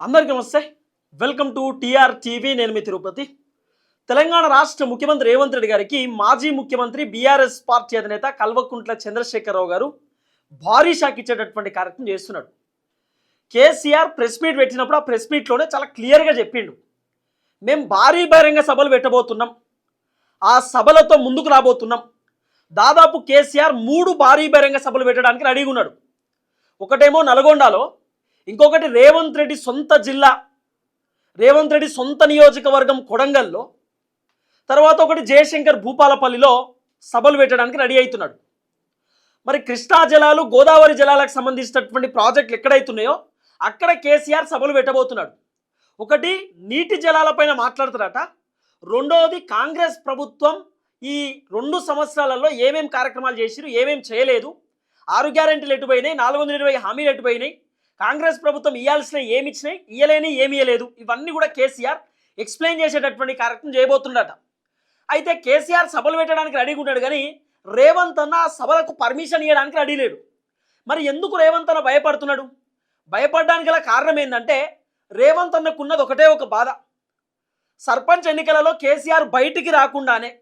అందరికీ నమస్తే. Welcome to TR TV. నేను మీ తిరుపతి. తెలంగాణ రాష్ట్ర ముఖ్యమంత్రి రేవంత్ రెడ్డి గారికి మాజీ ముఖ్యమంత్రి బీఆర్ఎస్ పార్టీ అధినేత కల్వకుంట్ల చంద్రశేఖరరావు గారు భారీ షాక్ ఇచ్చేటటువంటి కార్యక్రమం చేస్తున్నాడు. కేసీఆర్ ప్రెస్ మీట్ పెట్టినప్పుడు ఆ ప్రెస్ మీట్లోనే చాలా క్లియర్గా చెప్పిండు, మేము భారీ బహిరంగ సభలు పెట్టబోతున్నాం, ఆ సభలతో ముందుకు రాబోతున్నాం. దాదాపు కేసీఆర్ 3 భారీ బహిరంగ సభలు పెట్టడానికి రెడీగా ఉన్నాడు. ఒకటేమో నల్గొండలో, ఇంకొకటి రేవంత్ రెడ్డి సొంత జిల్లా, రేవంత్ రెడ్డి సొంత నియోజకవర్గం కొడంగల్లో, తర్వాత ఒకటి జయశంకర్ భూపాలపల్లిలో సభలు పెట్టడానికి రెడీ అవుతున్నాడు. మరి కృష్ణా జలాలు, గోదావరి జలాలకు సంబంధించినటువంటి ప్రాజెక్టులు ఎక్కడైతున్నాయో అక్కడ కేసీఆర్ సభలు పెట్టబోతున్నాడు. ఒకటి నీటి జలాలపైన మాట్లాడుతారట, రెండవది కాంగ్రెస్ ప్రభుత్వం ఈ 2 సంవత్సరాలలో ఏమేం కార్యక్రమాలు చేసిరు, ఏమేం చేయలేదు, 6 గ్యారెంటీలు ఎటుపోయినాయి, 420 హామీలు ఎటుపోయినాయి, కాంగ్రెస్ ప్రభుత్వం ఇవ్వాల్సినవి ఏమి ఇచ్చినాయి, ఇయ్యలేని ఏమి ఇవ్వలేదు, ఇవన్నీ కూడా కేసీఆర్ ఎక్స్ప్లెయిన్ చేసేటటువంటి కార్యక్రమం చేయబోతుండట. అయితే కేసీఆర్ సభలు పెట్టడానికి రెడీగా ఉన్నాడు, కానీ రేవంత్ అన్న సభలకు పర్మిషన్ ఇవ్వడానికి రెడీ లేడు. మరి ఎందుకు రేవంత్ అన్న భయపడుతున్నాడు? భయపడడానికి గల కారణం ఏంటంటే, రేవంత్ అన్నకున్నది ఒకటే ఒక బాధ. సర్పంచ్ ఎన్నికలలో కేసీఆర్ బయటికి రాకుండానే,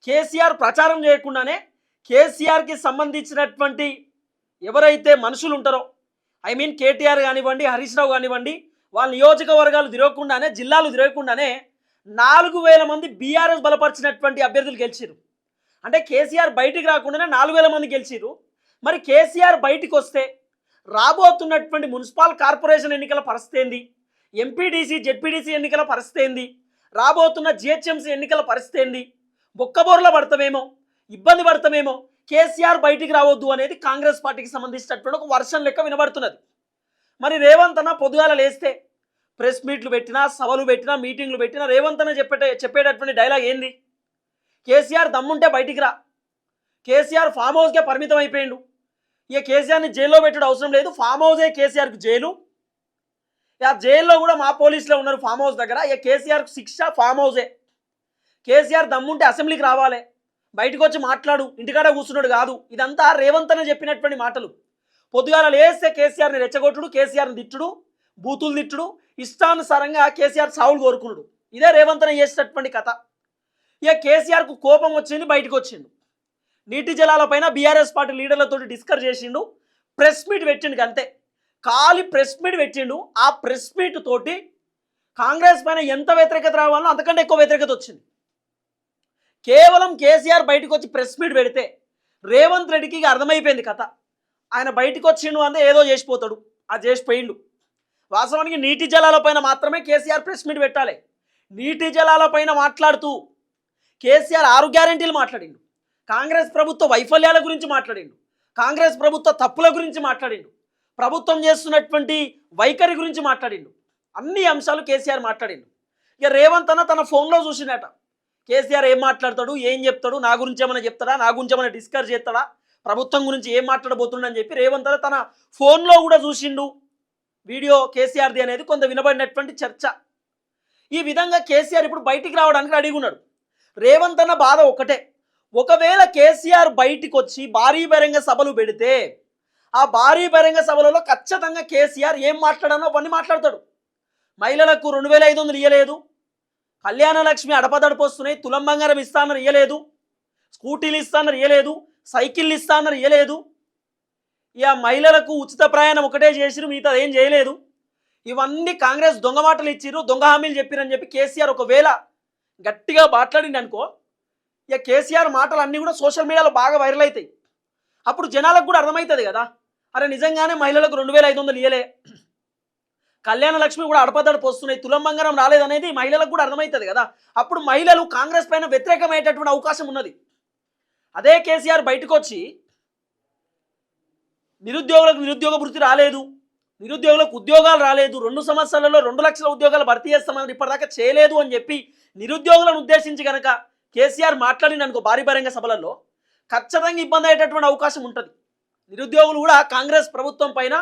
కేసీఆర్ ప్రచారం చేయకుండానే, కేసీఆర్కి సంబంధించినటువంటి ఎవరైతే మనుషులు ఉంటారో, ఐ మీన్ కేటీఆర్ కానివ్వండి, హరీష్ రావు కానివ్వండి, వాళ్ళ నియోజకవర్గాలు తిరగకుండానే, జిల్లాలు తిరగకుండానే 4000 మంది బీఆర్ఎస్ బలపరిచినటువంటి అభ్యర్థులు గెలిచిరు. అంటే కేసీఆర్ బయటికి రాకుండానే 4000 మంది గెలిచిరు. మరి కేసీఆర్ బయటికి వస్తే రాబోతున్నటువంటి మున్సిపల్ కార్పొరేషన్ ఎన్నికల పరిస్థితి ఏంది, ఎంపీడీసీ జెడ్పీడీసీ ఎన్నికల పరిస్థితి ఏంది, రాబోతున్న జిహెచ్ఎంసీ ఎన్నికల పరిస్థితి ఏంది, బొక్కబోర్ల పడతామేమో, ఇబ్బంది పడతామేమో, కేసీఆర్ బయటికి రావద్దు అనేది కాంగ్రెస్ పార్టీకి సంబంధించినటువంటి ఒక వర్షన్ లెక్క వినబడుతున్నది. మరి రేవంత్ అన్న పొద్దుగాల లేస్తే ప్రెస్ మీట్లు పెట్టినా, సభలు పెట్టినా, మీటింగ్లు పెట్టినా రేవంత్ అన్న చెప్పేటటువంటి డైలాగ్ ఏంది? కేసీఆర్ దమ్ముంటే బయటికి రా, కేసీఆర్ ఫామ్ హౌస్కే పరిమితం అయిపోయిండు, ఇక కేసీఆర్ని జైల్లో పెట్టడం అవసరం లేదు, ఫామ్ హౌసే కేసీఆర్కి జైలు, ఆ జైల్లో కూడా మా పోలీసులో ఉన్నారు ఫామ్ హౌస్ దగ్గర, ఇక కేసీఆర్కు శిక్ష ఫామ్ హౌసే, కేసీఆర్ దమ్ముంటే అసెంబ్లీకి రావాలి, బయటకు వచ్చి మాట్లాడు, ఇంటికాడ కూర్చున్నాడు కాదు. ఇదంతా రేవంత్ అన్న చెప్పినటువంటి మాటలు. పొద్దుగాల లేస్తే కేసీఆర్ని రెచ్చగొట్టుడు, కేసీఆర్ని తిట్టుడు, బూతులు తిట్టుడు, ఇష్టానుసారంగా కేసీఆర్ సావులు కోరుకున్నాడు. ఇదే రేవంత్ అన్న చేసేటటువంటి కథ. ఇక కేసీఆర్కు కోపం వచ్చింది, బయటకు వచ్చిండు. నీటి జలాలపైన బీఆర్ఎస్ పార్టీ లీడర్లతో డిస్కస్ చేసిండు, ప్రెస్ మీట్ పెట్టిండు, అంతే. ఖాళీ ప్రెస్ మీట్ పెట్టిండు. ఆ ప్రెస్ మీట్ తోటి కాంగ్రెస్ పైన ఎంత వ్యతిరేకత రావాలో అంతకంటే ఎక్కువ వ్యతిరేకత వచ్చింది. కేవలం కేసీఆర్ బయటకు వచ్చి ప్రెస్ మీట్ పెడితే రేవంత్ రెడ్డికి అర్థమైపోయింది కథ. ఆయన బయటకు వచ్చిండు అంటే ఏదో చేసిపోతాడు, అది చేసిపోయిండు. వాస్తవానికి నీటి జలాలపైన మాత్రమే కేసీఆర్ ప్రెస్ మీట్ పెట్టాలి. నీటి జలాలపైన మాట్లాడుతూ కేసీఆర్ 6 గ్యారెంటీలు మాట్లాడిండు, కాంగ్రెస్ ప్రభుత్వ వైఫల్యాల గురించి మాట్లాడిండు, కాంగ్రెస్ ప్రభుత్వ తప్పుల గురించి మాట్లాడిండు, ప్రభుత్వం చేస్తున్నటువంటి వైఖరి గురించి మాట్లాడిండు. అన్ని అంశాలు కేసీఆర్ మాట్లాడిండు. ఇక రేవంత్ అన్న తన ఫోన్లో చూసినట కేసీఆర్ ఏం మాట్లాడతాడు, ఏం చెప్తాడు, నా గురించి ఏమైనా చెప్తాడా, నా గురించి ఏమైనా డిస్కస్ చేస్తాడా, ప్రభుత్వం గురించి ఏం మాట్లాడబోతుండని చెప్పి రేవంత్ అన్న తన ఫోన్లో కూడా చూసిండు వీడియో కేసీఆర్ది అనేది కొంత వినబడినటువంటి చర్చ. ఈ విధంగా కేసీఆర్ ఇప్పుడు బయటికి రావడానికి రెడీగా ఉన్నాడు. రేవంత్ అన్న బాధ ఒకటే, ఒకవేళ కేసీఆర్ బయటికి వచ్చి భారీ బహిరంగ సభలు పెడితే ఆ భారీ బహిరంగ సభలలో ఖచ్చితంగా కేసీఆర్ ఏం మాట్లాడానో అవన్నీ మాట్లాడతాడు. మహిళలకు 2500 ఇయ్యలేదు, కళ్యాణ లక్ష్మి అడపదడపు వస్తున్నాయి, తులం బంగారం ఇస్తానని ఇయ్యలేదు, స్కూటీలు ఇస్తానని ఇయ్యలేదు, సైకిళ్ళు ఇస్తానని ఇయ్యలేదు, ఇక మహిళలకు ఉచిత ప్రయాణం ఒకటే చేసిరు, మిగతా ఏం చేయలేదు, ఇవన్నీ కాంగ్రెస్ దొంగ మాటలు ఇచ్చిర్రు, దొంగ హామీలు చెప్పిరని చెప్పి కేసీఆర్ ఒకవేళ గట్టిగా మాట్లాడింది అనుకో, ఇక కేసీఆర్ మాటలు అన్నీ కూడా సోషల్ మీడియాలో బాగా వైరల్ అవుతాయి. అప్పుడు జనాలకు కూడా అర్థమవుతుంది కదా, అరే నిజంగానే మహిళలకు 2500 ఇయ్యలే, కళ్యాణ లక్ష్మి కూడా అడపదడపు వస్తున్నాయి, తులం బంగారం రాలేదనేది మహిళలకు కూడా అర్థమవుతుంది కదా. అప్పుడు మహిళలు కాంగ్రెస్ పైన వ్యతిరేకమయ్యేటటువంటి అవకాశం ఉన్నది. అదే కేసీఆర్ బయటకు వచ్చి నిరుద్యోగులకు నిరుద్యోగ భృతి రాలేదు, నిరుద్యోగులకు ఉద్యోగాలు రాలేదు, 2 సంవత్సరాలలో 2 లక్షల ఉద్యోగాలు భర్తీ చేస్తామని ఇప్పటిదాకా చేయలేదు అని చెప్పి నిరుద్యోగులను ఉద్దేశించి కనుక కేసీఆర్ మాట్లాడిన అనుకో భారీ బహిరంగ సభలలో ఖచ్చితంగా ఇబ్బంది అయ్యేటటువంటి అవకాశం ఉంటుంది. నిరుద్యోగులు కూడా కాంగ్రెస్ ప్రభుత్వం పైన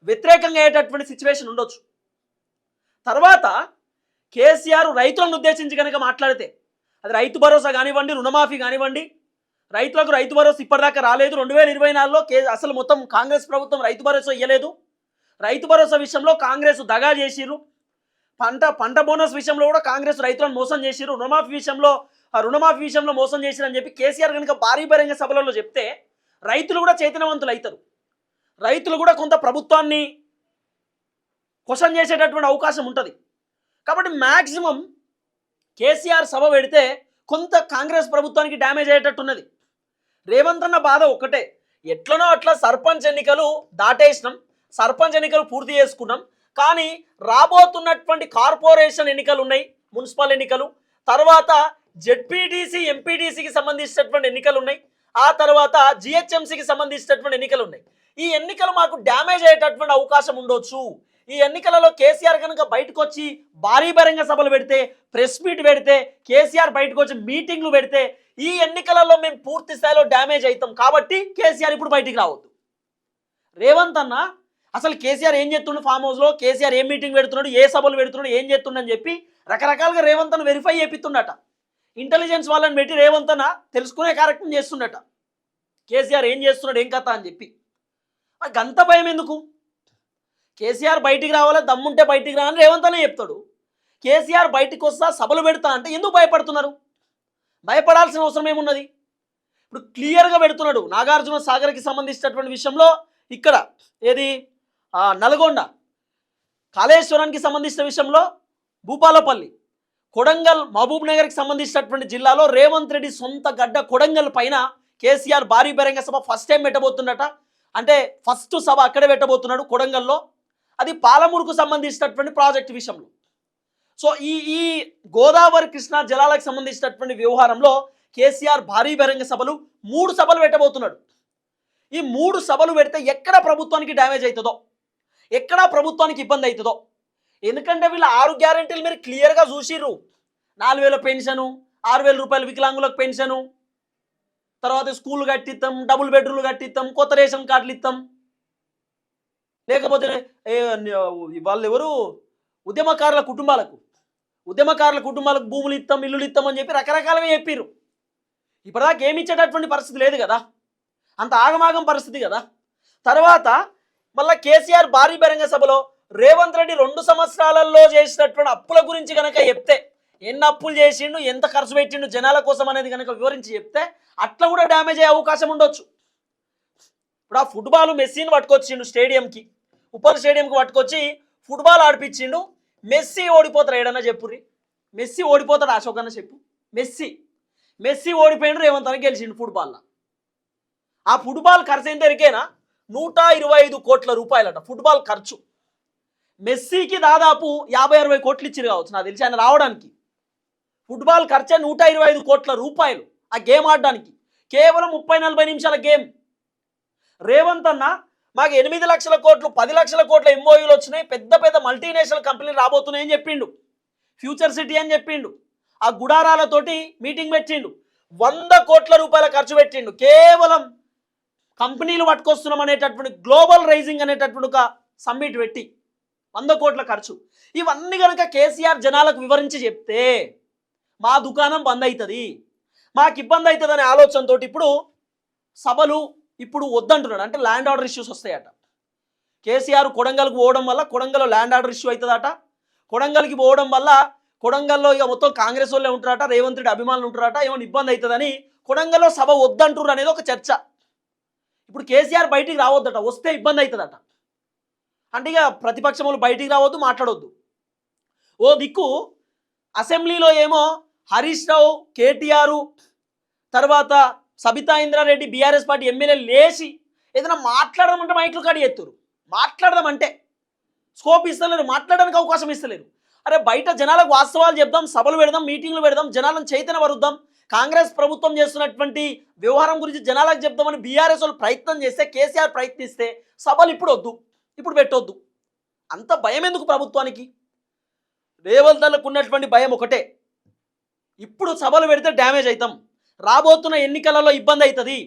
వ్యతిరేకంగా అయ్యేటటువంటి సిచ్యువేషన్ ఉండొచ్చు. తర్వాత కేసీఆర్ రైతులను ఉద్దేశించి కనుక మాట్లాడితే, అది రైతు భరోసా కానివ్వండి, రుణమాఫీ కానివ్వండి, రైతులకు రైతు భరోసా ఇప్పటిదాకా రాలేదు, 2024లో అసలు మొత్తం కాంగ్రెస్ ప్రభుత్వం రైతు భరోసా ఇవ్వలేదు, రైతు భరోసా విషయంలో కాంగ్రెస్ దగా చేసిర్రు, పంట బోనస్ విషయంలో కూడా కాంగ్రెస్ రైతులను మోసం చేసిరు, రుణమాఫీ విషయంలో మోసం చేసిరు అని చెప్పి కేసీఆర్ కనుక భారీ బహిరంగ సభలలో చెప్తే రైతులు కూడా చైతన్యవంతులు అవుతారు. రైతులు కూడా కొంత ప్రభుత్వాన్ని క్వశ్చన్ చేసేటటువంటి అవకాశం ఉంటుంది. కాబట్టి మ్యాక్సిమం కేసీఆర్ సభ పెడితే కొంత కాంగ్రెస్ ప్రభుత్వానికి డ్యామేజ్ అయ్యేటట్టున్నది. రేవంత్ అన్న బాధ ఒక్కటే, ఎట్లనో అట్లా సర్పంచ్ ఎన్నికలు దాటేసినాం, సర్పంచ్ ఎన్నికలు పూర్తి చేసుకున్నాం, కానీ రాబోతున్నటువంటి కార్పొరేషన్ ఎన్నికలు ఉన్నాయి, మున్సిపల్ ఎన్నికలు, తర్వాత జెడ్పీటీసీ ఎంపీటీసీకి సంబంధించినటువంటి ఎన్నికలు ఉన్నాయి, ఆ తర్వాత జిహెచ్ఎంసీకి సంబంధించినటువంటి ఎన్నికలు ఉన్నాయి. ఈ ఎన్నికలు మాకు డ్యామేజ్ అయ్యేటటువంటి అవకాశం ఉండొచ్చు. ఈ ఎన్నికలలో కేసీఆర్ కనుక బయటకు వచ్చి భారీ బహిరంగ సభలు పెడితే, ప్రెస్ మీట్ పెడితే, కేసీఆర్ బయటకు వచ్చి మీటింగ్లు పెడితే ఈ ఎన్నికలలో మేము పూర్తి స్థాయిలో డ్యామేజ్ అవుతాం. కాబట్టి కేసీఆర్ ఇప్పుడు బయటికి రావద్దు. రేవంత్ అన్న అసలు కేసీఆర్ ఏం చేస్తుండు, ఫామ్ హౌస్లో కేసీఆర్ ఏం మీటింగ్ పెడుతున్నాడు, ఏ సభలు పెడుతున్నాడు, ఏం చేస్తుండని చెప్పి రకరకాలుగా రేవంత్ అన్న వెరిఫై చేపిస్తుండట. ఇంటెలిజెన్స్ వాళ్ళని పెట్టి రేవంత్ అన్న తెలుసుకునే కార్యక్రమం చేస్తుండట, కేసీఆర్ ఏం చేస్తున్నాడు, ఏం కథ అని చెప్పి. గంత భయం ఎందుకు? కేసీఆర్ బయటికి రావాలా, దమ్ముంటే బయటికి రావాలని రేవంత్ అనే చెప్తాడు. కేసీఆర్ బయటికి వస్తా, సభలు పెడతా అంటే ఎందుకు భయపడుతున్నారు? భయపడాల్సిన అవసరం ఏమున్నది? ఇప్పుడు క్లియర్గా పెడుతున్నాడు. నాగార్జున సాగర్కి సంబంధించినటువంటి విషయంలో ఇక్కడ ఏది నల్గొండ, కాళేశ్వరానికి సంబంధించిన విషయంలో భూపాలపల్లి, కొడంగల్, మహబూబ్ నగర్కి సంబంధించినటువంటి జిల్లాలో రేవంత్ రెడ్డి సొంత గడ్డ కొడంగల్ పైన కేసీఆర్ భారీ బహిరంగ సభ ఫస్ట్ టైం పెట్టబోతున్నట. అంటే ఫస్ట్ సభ అక్కడే పెట్టబోతున్నాడు కొడంగల్లో. అది పాలమూరుకు సంబంధించినటువంటి ప్రాజెక్టు విషయంలో. సో ఈ గోదావరి కృష్ణా జలాలకు సంబంధించినటువంటి వ్యవహారంలో కేసీఆర్ భారీ బహిరంగ సభలు 3 సభలు పెట్టబోతున్నాడు. ఈ 3 సభలు పెడితే ఎక్కడ ప్రభుత్వానికి డ్యామేజ్ అవుతుందో, ఎక్కడ ప్రభుత్వానికి ఇబ్బంది అవుతుందో. ఎందుకంటే వీళ్ళ 6 గ్యారెంటీలు మీరు క్లియర్గా చూసిర్రు. 4000 పెన్షను, 6000 రూపాయలు వికలాంగులకు పెన్షను, తర్వాత స్కూల్ కట్టిస్తాం, డబుల్ బెడ్రూమ్లు కట్టిస్తాం, కొత్త రేషన్ కార్డులు ఇస్తాం, లేకపోతే వాళ్ళు ఎవరు ఉద్యమకారుల కుటుంబాలకు భూములు ఇస్తాం, ఇల్లులు ఇస్తామని చెప్పి రకరకాలుగా చెప్పారు. ఇప్పటిదాకా ఏమి ఇచ్చేటటువంటి పరిస్థితి లేదు కదా, అంత ఆగమాగం పరిస్థితి కదా. తర్వాత మళ్ళీ కేసీఆర్ భారీ బహిరంగ సభలో రేవంత్ రెడ్డి 2 సంవత్సరాలలో చేసినటువంటి అప్పుల గురించి కనుక చెప్తే, ఎన్ని అప్పులు చేసిండు, ఎంత ఖర్చు పెట్టిండు జనాల కోసం అనేది కనుక వివరించి చెప్తే అట్లా కూడా డ్యామేజ్ అయ్యే అవకాశం ఉండొచ్చు. ఇప్పుడు ఆ ఫుట్బాల్ మెస్సీని పట్టుకొచ్చిండు స్టేడియంకి, ఉప్పల్ స్టేడియంకి పట్టుకొచ్చి ఫుట్బాల్ ఆడిపించిండు. మెస్సీ ఓడిపోతారు, ఏడన్నా చెప్పుర్రి. మెస్సీ ఓడిపోతాడు, అశోక్ అన్న చెప్పు. మెస్సీ ఓడిపోయిండు, రేవంత్ అని గెలిచిండు ఫుట్బాల్లో. ఆ ఫుట్బాల్ ఖర్చు ఎంత ఎరికేనా? 125 కోట్ల రూపాయలట ఫుట్బాల్ ఖర్చు. మెస్సీకి దాదాపు 50-60 కోట్లు ఇచ్చిరు కావచ్చు నాకు తెలిసి ఆయన రావడానికి. ఫుట్బాల్ ఖర్చే 125 కోట్ల రూపాయలు ఆ గేమ్ ఆడడానికి. కేవలం 30-40 నిమిషాల గేమ్. రేవంత్ అన్న మాకు 8 లక్షల కోట్లు 10 లక్షల కోట్ల ఎంఓయూలు వచ్చినాయి, పెద్ద పెద్ద మల్టీనేషనల్ కంపెనీలు రాబోతున్నాయని చెప్పిండు, ఫ్యూచర్ సిటీ అని చెప్పిండు. ఆ గుడారాలతోటి మీటింగ్ పెట్టిండు, 100 కోట్ల రూపాయల ఖర్చు పెట్టిండు. కేవలం కంపెనీలు పట్టుకొస్తున్నాం అనేటటువంటి గ్లోబల్ రైజింగ్ అనేటటువంటి ఒక సమ్మిట్ పెట్టి 100 కోట్ల ఖర్చు. ఇవన్నీ కనుక కేసీఆర్ జనాలకు వివరించి చెప్తే మా దుకాణం బంద్ అవుతుంది, మాకు ఇబ్బంది అవుతుంది అనే ఆలోచనతో ఇప్పుడు సభలు ఇప్పుడు వద్దంటున్నాడు. అంటే ల్యాండ్ ఆర్డర్ ఇష్యూస్ వస్తాయట. కేసీఆర్ కొడంగల్కి పోవడం వల్ల కొడంగల్లో ల్యాండ్ ఆర్డర్ ఇష్యూ అవుతుందట. కొడంగల్కి పోవడం వల్ల కొడంగల్లో ఇక మొత్తం కాంగ్రెస్ వాళ్ళే ఉంటారట, రేవంత్ రెడ్డి అభిమానులు ఉంటారట, ఏమైనా ఇబ్బంది అవుతుందని కొడంగల్లో సభ వద్దంటున్నారు అనేది ఒక చర్చ. ఇప్పుడు కేసీఆర్ బయటికి రావద్దట, వస్తే ఇబ్బంది అవుతుందట. అంటే ఇక ప్రతిపక్షములు బయటికి రావద్దు, మాట్లాడొద్దు. ఓ దిక్కు అసెంబ్లీలో ఏమో హరీష్ రావు, కేటీఆర్, తర్వాత సబితా ఇంద్రారెడ్డి బీఆర్ఎస్ పార్టీ ఎమ్మెల్యే లేచి ఏదైనా మాట్లాడదామంటే మైట్లు కాడి ఎత్తురు. మాట్లాడదామంటే స్కోప్ ఇస్తలేరు, మాట్లాడడానికి అవకాశం ఇస్తలేరు. అరే బయట జనాలకు వాస్తవాలు చెప్దాం, సభలు పెడదాం, మీటింగ్లు పెడదాం, జనాలను చైతన్యపరుద్దాం, కాంగ్రెస్ ప్రభుత్వం చేస్తున్నటువంటి వ్యవహారం గురించి జనాలకు చెప్దామని బీఆర్ఎస్ వాళ్ళు ప్రయత్నం చేస్తే, కేసీఆర్ ప్రయత్నిస్తే సభలు ఇప్పుడు వద్దు, ఇప్పుడు పెట్టొద్దు. అంత భయం ఎందుకు ప్రభుత్వానికి? రేవంత్లకు ఉన్నటువంటి భయం ఒకటే, ఇప్పుడు సభలు పెడితే డ్యామేజ్ అవుతాం, రాబోతున్న ఎన్నికలలో ఇబ్బంది అవుతుంది,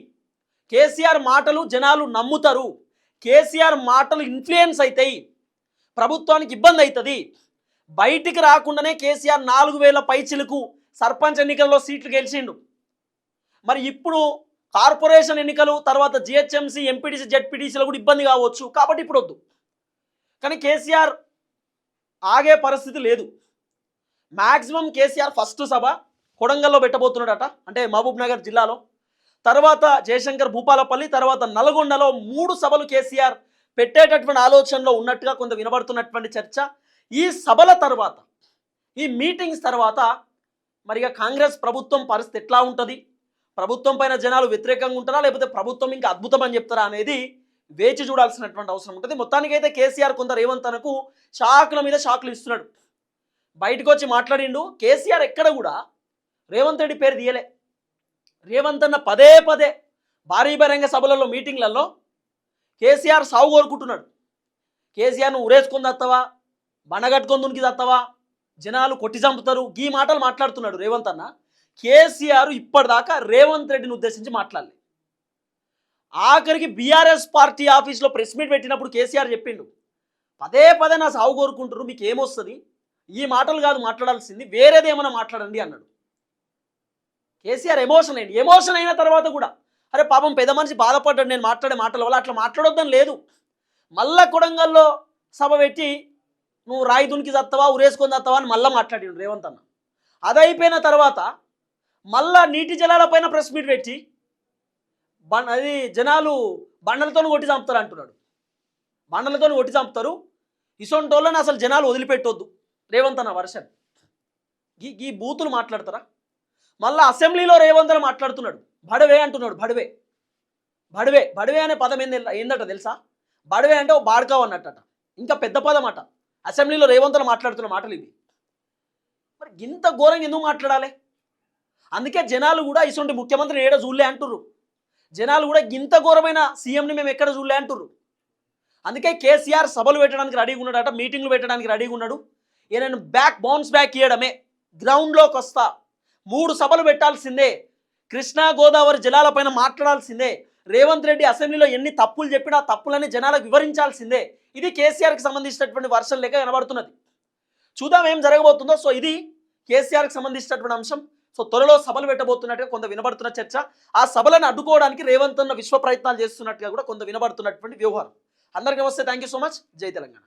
కేసీఆర్ మాటలు జనాలు నమ్ముతారు, కేసీఆర్ మాటలు ఇన్ఫ్లుయెన్స్ అవుతాయి, ప్రభుత్వానికి ఇబ్బంది అవుతుంది. బయటికి రాకుండానే కేసీఆర్ 4000 పైచిలకు సర్పంచ్ ఎన్నికల్లో సీట్లు గెలిచిండు. మరి ఇప్పుడు కార్పొరేషన్ ఎన్నికలు, తర్వాత జిహెచ్ఎంసీ, ఎంపీటీసీ, జెడ్పీటీసీలో కూడా ఇబ్బంది కావచ్చు. కాబట్టి ఇప్పుడు వద్దు. కానీ కేసీఆర్ ఆగే పరిస్థితి లేదు. మ్యాక్సిమం కేసీఆర్ ఫస్ట్ సభ కొడంగల్లో పెట్టబోతున్నాడట, అంటే మహబూబ్ నగర్ జిల్లాలో. తర్వాత జయశంకర్ భూపాలపల్లి, తర్వాత నల్గొండలో 3 సభలు కేసీఆర్ పెట్టేటటువంటి ఆలోచనలో ఉన్నట్టుగా కొంత వినబడుతున్నటువంటి చర్చ. ఈ సభల తర్వాత, ఈ మీటింగ్స్ తర్వాత మరిగా కాంగ్రెస్ ప్రభుత్వం పరిస్థితి ఎట్లా ఉంటుంది, ప్రభుత్వం పైన జనాలు వ్యతిరేకంగా ఉంటారా, లేకపోతే ప్రభుత్వం ఇంకా అద్భుతం అని చెప్తారా అనేది వేచి చూడాల్సినటువంటి అవసరం ఉంటుంది. మొత్తానికైతే కేసీఆర్ కొంత రేవంత్ తనకు షాకుల మీద షాకులు ఇస్తున్నాడు. బయటకు వచ్చి మాట్లాడిండు. కేసీఆర్ ఎక్కడ కూడా రేవంత్ రెడ్డి పేరు తీయలే. రేవంత్ అన్న పదే పదే భారీ బహిరంగ సభలలో, మీటింగ్లలో కేసీఆర్ సాగు కోరుకుంటున్నాడు. కేసీఆర్ను ఉరేసుకొని తత్తవా, బండగట్టుకొని దునికి తత్తవా, జనాలు కొట్టి చంపుతారు, ఈ మాటలు మాట్లాడుతున్నాడు రేవంత్ అన్న. కేసీఆర్ ఇప్పటిదాకా రేవంత్ రెడ్డిని ఉద్దేశించి మాట్లాడలేదు. ఆఖరికి బీఆర్ఎస్ పార్టీ ఆఫీస్లో ప్రెస్ మీట్ పెట్టినప్పుడు కేసీఆర్ చెప్పిండు, పదే పదే నా సాగు కోరుకుంటారు, మీకు ఏమొస్తుంది, ఈ మాటలు కాదు మాట్లాడాల్సింది, వేరేది ఏమైనా మాట్లాడండి అన్నాడు. కేసీఆర్ ఎమోషన్ అయింది. ఎమోషన్ అయిన తర్వాత కూడా అరే పాపం పెద్ద మనిషి బాధపడ్డాడు నేను మాట్లాడే మాటల వల్ల, అట్లా మాట్లాడొద్దని లేదు. మళ్ళా కొడంగల్లో సభ పెట్టి నువ్వు రాయి దునికి తత్తవా, ఉరేసుకొని తత్తవా అని మళ్ళీ మాట్లాడాడు రేవంత్ అన్న. అది అయిపోయిన తర్వాత మళ్ళా నీటి జలాల పైన ప్రెస్ మీట్ పెట్టి అది జనాలు బండలతో కొట్టి చంపుతారు అంటున్నాడు. బండలతో కొట్టి చంపుతారు, ఇసొంటోళ్ళని అసలు జనాలు వదిలిపెట్టొద్దు రేవంత్ అన్న వర్షన్. ఈ బూతులు మాట్లాడతారా? మళ్ళీ అసెంబ్లీలో రేవంత్ అన్న మాట్లాడుతున్నాడు. బడవే అంటున్నాడు. బడవే బడవే బడవే అనే పదం ఏందట తెలుసా? బడవే అంటే ఓ బాడకావు అన్నట్టట, ఇంకా పెద్ద పదం అట. అసెంబ్లీలో రేవంత్ అన్న మాట్లాడుతున్న మాటలు ఇవి. మరి ఇంత ఘోరంగా ఎందుకు మాట్లాడాలి? అందుకే జనాలు కూడా ఇటువంటి ముఖ్యమంత్రిని ఏడ చూడలే అంటుర్రు. జనాలు కూడా ఇంత ఘోరమైన సీఎంని మేము ఎక్కడ చూడలే అంటుర్రు. అందుకే కేసీఆర్ సభలు పెట్టడానికి రెడీగా ఉన్నాడట, మీటింగ్లు పెట్టడానికి రెడీగా ఉన్నాడు. నేను బౌన్స్ బ్యాక్ ఇవ్వడమే, గ్రౌండ్లోకి వస్తా, 3 సభలు పెట్టాల్సిందే, కృష్ణా గోదావరి జలాలపైన మాట్లాడాల్సిందే, రేవంత్ రెడ్డి అసెంబ్లీలో ఎన్ని తప్పులు చెప్పినా తప్పులని జనాలకు వివరించాల్సిందే. ఇది కేసీఆర్కి సంబంధించినటువంటి వర్షన్ లెక్క కనబడుతున్నది. చూద్దాం ఏం జరగబోతుందో. సో ఇది కేసీఆర్కి సంబంధించినటువంటి అంశం. సో త్వరలో సభలు పెట్టబోతున్నట్టుగా కొంత వినబడుతున్న చర్చ. ఆ సభలను అడ్డుకోవడానికి రేవంత్ అన్న విశ్వ ప్రయత్నాలు చేస్తున్నట్టుగా కూడా కొంత వినబడుతున్నటువంటి వ్యవహారం. అందరికీ నమస్తే, థ్యాంక్ యూ సో మచ్. జై తెలంగాణ.